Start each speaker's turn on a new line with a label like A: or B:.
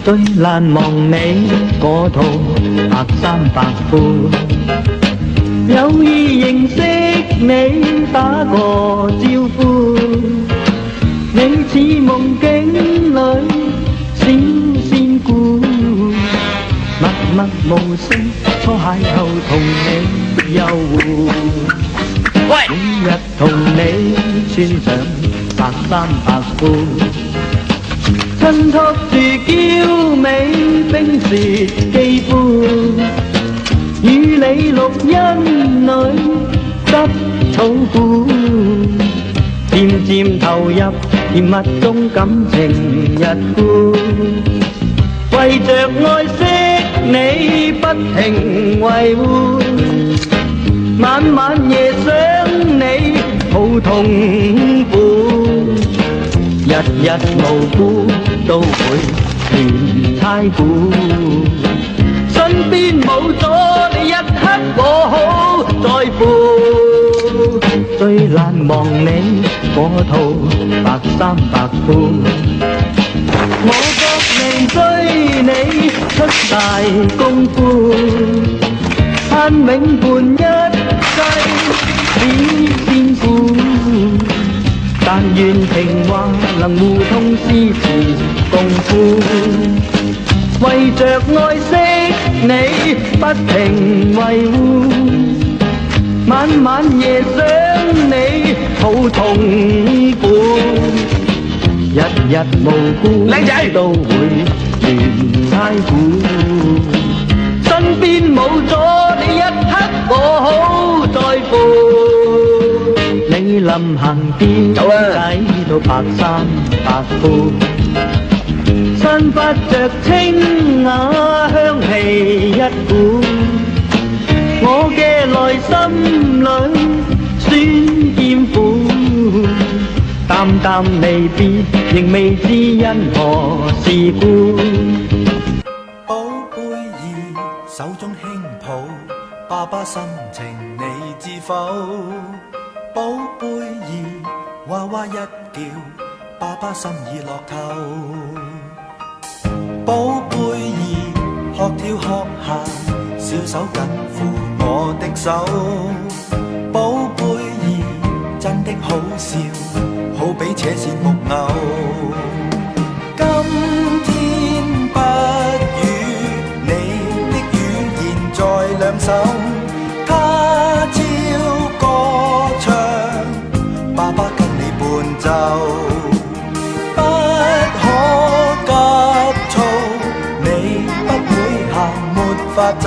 A: 最難忘你嗰套白衫白褲，有意認識你打個招呼，你似夢境裏小仙姑，默默無聲初邂逅同你遊湖，每日同你穿上白衫白褲，襯托住嬌美冰雪肌膚，與你綠蔭裏執草菇，漸漸投入甜蜜中感情日故，為着愛惜你不停維護，晚晚夜想你好痛苦，日日無故都會亂猜估，身邊冇咗你一刻我好在乎，最難忘你嗰套白衫白褲，我搏命追你出大功夫，盼永伴一世只仙姑，但願情話能互通詩詞共賦，為着愛惜你不停維護，晚晚夜想你好痛苦，日日無故都會亂猜估，身邊冇咗你一刻我好在乎，你臨行邊睇到白衫白褲，散發着清雅香氣一股，我嘅內心裏酸甜苦，淡淡離別仍未知因何事故。
B: 寶貝兒手中輕抱，爸爸心情你知否？寶貝兒娃娃一叫，爸爸心已落頭。寶貝兒學跳學行，小手緊扶我的手。寶貝兒真的好笑，好比扯線木偶。今天不語，你的語言在兩手。他朝歌唱，爸爸跟你伴奏。不可急躁，你不會行沒法走。